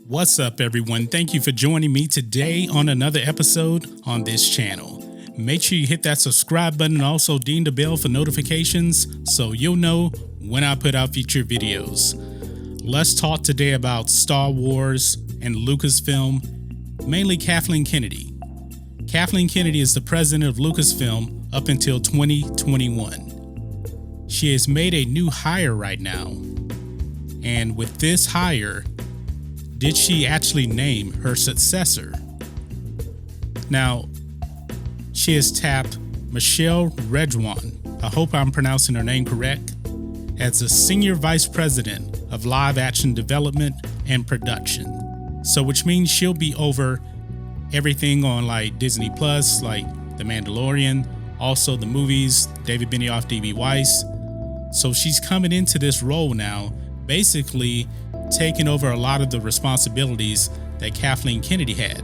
What's up, everyone? Thank you for joining me today on another episode on this channel. Make sure you hit that subscribe button and also ding the bell for notifications so you'll know when I put out future videos. Let's talk today about Star Wars and Lucasfilm, mainly Kathleen Kennedy. Kathleen Kennedy is the president of Lucasfilm up until 2021. She has made a new hire right now, and with this hire, did she actually name her successor? Now, she has tapped Michelle Redwan, I hope I'm pronouncing her name correct, as the Senior Vice President of Live Action Development and Production. So which means she'll be over everything on like Disney Plus, like The Mandalorian, also the movies, David Benioff, D.B. Weiss. So she's coming into this role now, basically taking over a lot of the responsibilities that Kathleen Kennedy had.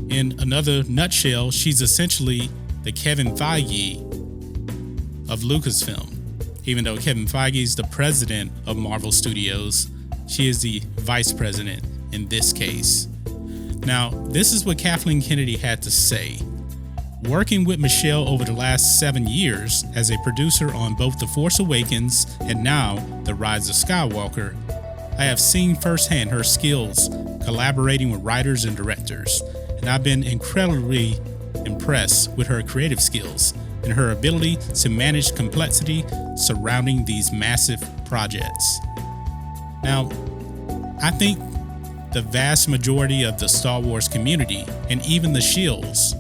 In another nutshell, she's essentially the Kevin Feige of Lucasfilm. Even though Kevin Feige is the president of Marvel Studios, she is the vice president in this case. Now, this is what Kathleen Kennedy had to say. Working with Michelle over the last 7 years as a producer on both The Force Awakens and now The Rise of Skywalker, I have seen firsthand her skills collaborating with writers and directors, and I've been incredibly impressed with her creative skills and her ability to manage complexity surrounding these massive projects. Now, I think the vast majority of the Star Wars community and even the Shields,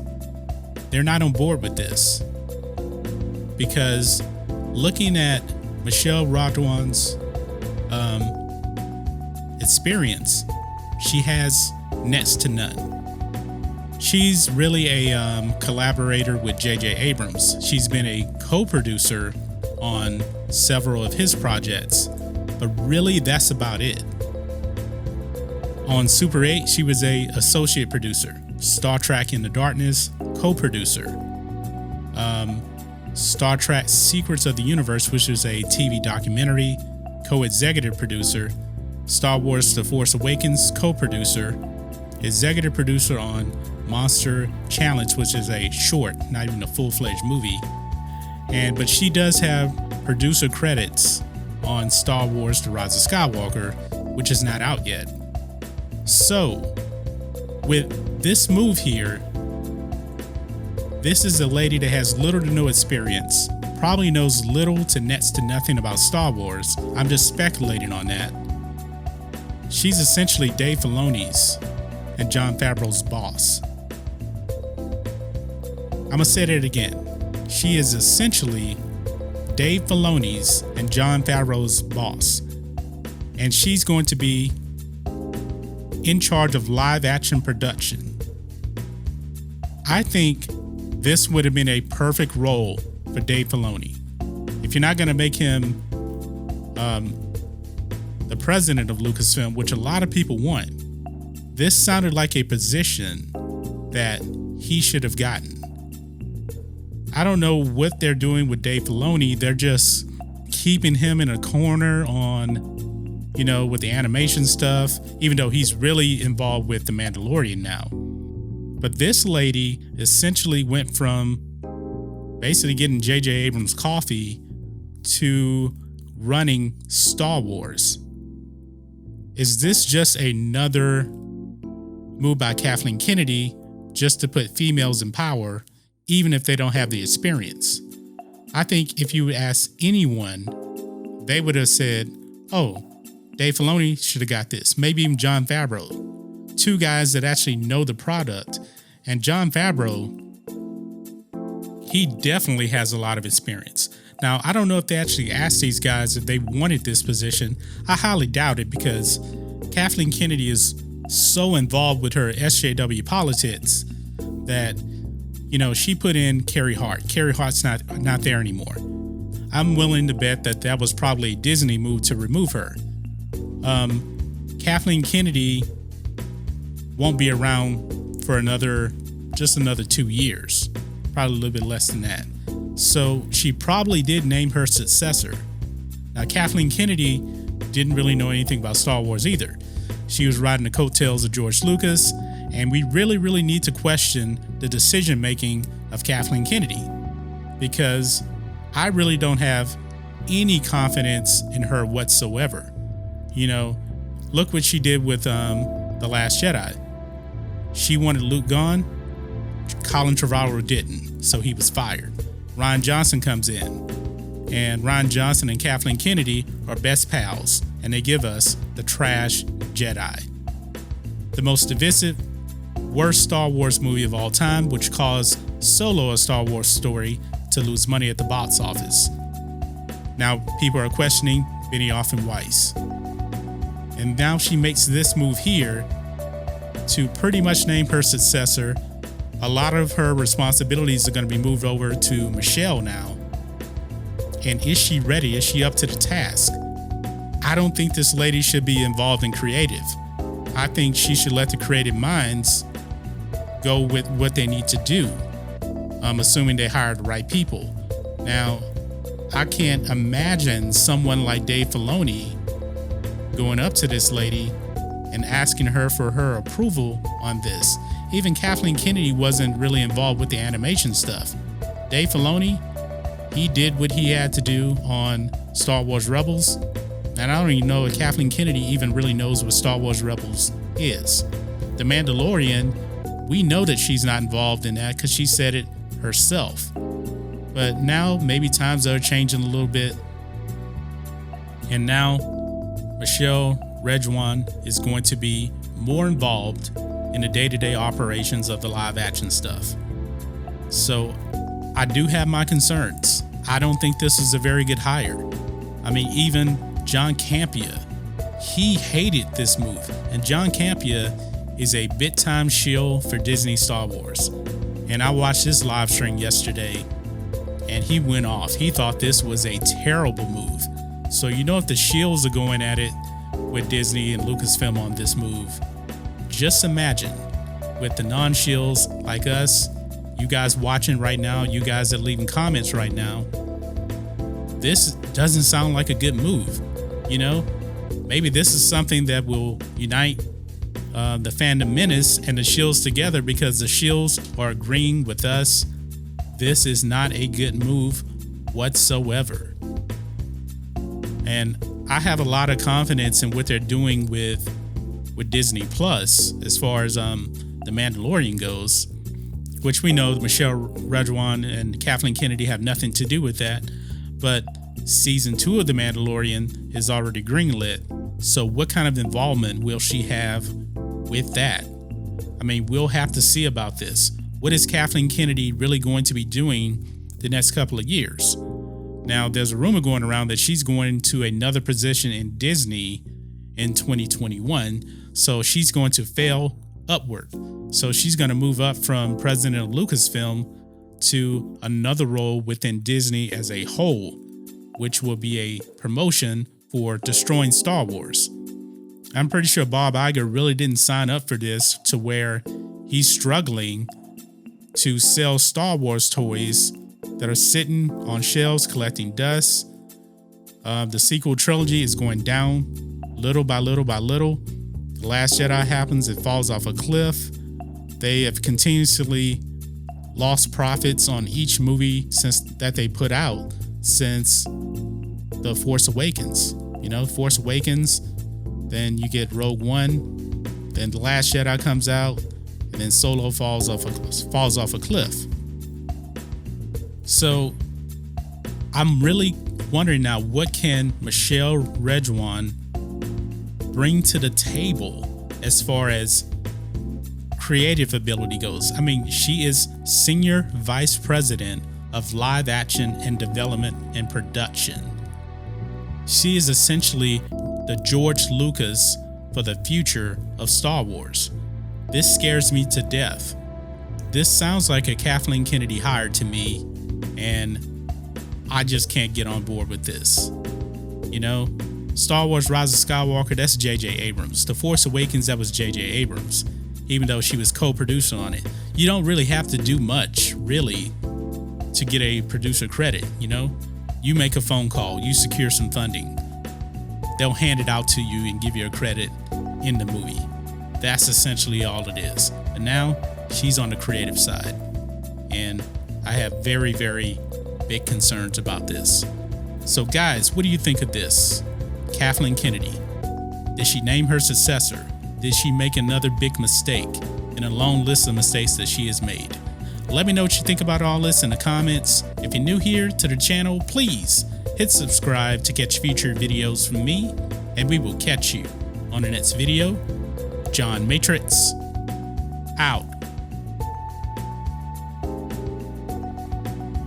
they're not on board with this, because looking at Michelle Rodwan's experience, she has next to none. She's really a collaborator with J.J. Abrams. She's been a co-producer on several of his projects, but really that's about it. On Super 8, she was a associate producer. Star Trek Into Darkness, co-producer. Star Trek Secrets of the Universe, which is a TV documentary, co-executive producer. Star Wars The Force Awakens, co-producer. Executive producer on Monster Challenge, which is a short, not even a full-fledged movie. But she does have producer credits on Star Wars The Rise of Skywalker, which is not out yet. So, with this move here, this is a lady that has little to no experience, probably knows little to next to nothing about Star Wars. I'm just speculating on that. She's essentially Dave Filoni's and Jon Favreau's boss. I'm gonna say that again. She is essentially Dave Filoni's and Jon Favreau's boss. And she's going to be in charge of live action production. I think this would have been a perfect role for Dave Filoni. If you're not going to make him the president of Lucasfilm, which a lot of people want, this sounded like a position that he should have gotten. I don't know what they're doing with Dave Filoni. They're just keeping him in a corner on, with the animation stuff, even though he's really involved with The Mandalorian now. But this lady essentially went from basically getting J.J. Abrams coffee to running Star Wars. Is this just another move by Kathleen Kennedy just to put females in power, even if they don't have the experience? I think if you ask anyone, they would have said, oh, Dave Filoni should have got this. Maybe even Jon Favreau. Two guys that actually know the product. And Jon Favreau, he definitely has a lot of experience. Now, I don't know if they actually asked these guys if they wanted this position. I highly doubt it, because Kathleen Kennedy is so involved with her SJW politics that, she put in Carrie Hart. Carrie Hart's not there anymore. I'm willing to bet that was probably a Disney move to remove her. Kathleen Kennedy won't be around for just another 2 years, probably a little bit less than that. So she probably did name her successor. Now, Kathleen Kennedy didn't really know anything about Star Wars either. she was riding the coattails of George Lucas, and we really need to question the decision making of Kathleen Kennedy, because I really don't have any confidence in her whatsoever. Look what she did with The Last Jedi. She wanted Luke gone. Colin Trevorrow didn't, so he was fired. Rian Johnson comes in, and Rian Johnson and Kathleen Kennedy are best pals, and they give us the trash Jedi. The most divisive, worst Star Wars movie of all time, which caused Solo, a Star Wars story, to lose money at the box office. Now people are questioning Benioff and Weiss. And now she makes this move here to pretty much name her successor. A lot of her responsibilities are going to be moved over to Michelle now. And is she ready? Is she up to the task? I don't think this lady should be involved in creative. I think she should let the creative minds go with what they need to do. I'm assuming they hired the right people. Now, I can't imagine someone like Dave Filoni going up to this lady and asking her for her approval on this. Even Kathleen Kennedy wasn't really involved with the animation stuff. Dave Filoni, he did what he had to do on Star Wars Rebels. And I don't even know if Kathleen Kennedy even really knows what Star Wars Rebels is. The Mandalorian, we know that she's not involved in that because she said it herself. But now maybe times are changing a little bit. And now Michelle Rejwan is going to be more involved in the day-to-day operations of the live action stuff. So I do have my concerns. I don't think this is a very good hire. I mean, even John Campea, he hated this move. And John Campea is a big-time shill for Disney Star Wars. And I watched his live stream yesterday, and he went off. He thought this was a terrible move. So if the shills are going at it with Disney and Lucasfilm on this move, just imagine with the non-shills like us, you guys watching right now, you guys that are leaving comments right now, this doesn't sound like a good move. Maybe this is something that will unite the fandom menace and the shills together, because the shills are agreeing with us. This is not a good move whatsoever. And I have a lot of confidence in what they're doing with Disney Plus as far as The Mandalorian goes, which we know Michelle Rejwan and Kathleen Kennedy have nothing to do with that. But season 2 of The Mandalorian is already greenlit. So what kind of involvement will she have with that? I mean, we'll have to see about this. What is Kathleen Kennedy really going to be doing the next couple of years? Now, there's a rumor going around that she's going to another position in Disney in 2021. So she's going to fail upward. So she's going to move up from president of Lucasfilm to another role within Disney as a whole, which will be a promotion for destroying Star Wars. I'm pretty sure Bob Iger really didn't sign up for this, to where he's struggling to sell Star Wars toys that are sitting on shelves collecting dust. The sequel trilogy is going down little by little by little. The Last Jedi happens, it falls off a cliff. They have continuously lost profits on each movie that they put out since The Force Awakens. Force Awakens, then you get Rogue One, then The Last Jedi comes out, and then Solo falls off a cliff. So I'm really wondering now, what can Michelle Rejwan bring to the table as far as creative ability goes? I mean, she is Senior Vice President of Live Action and Development and Production. She is essentially the George Lucas for the future of Star Wars. This scares me to death. This sounds like a Kathleen Kennedy hire to me, and I just can't get on board with this. Star Wars Rise of Skywalker, that's J.J. Abrams. The Force Awakens, that was J.J. Abrams, even though she was co-producer on it. You don't really have to do much, really, to get a producer credit, You make a phone call, you secure some funding. They'll hand it out to you and give you a credit, in the movie. That's essentially all it is. And now she's on the creative side. And I have very, very big concerns about this. So guys, what do you think of this? Kathleen Kennedy. Did she name her successor? Did she make another big mistake in a long list of mistakes that she has made? Let me know what you think about all this in the comments. If you're new here to the channel, please hit subscribe to catch future videos from me, and we will catch you on the next video. John Matrixx out.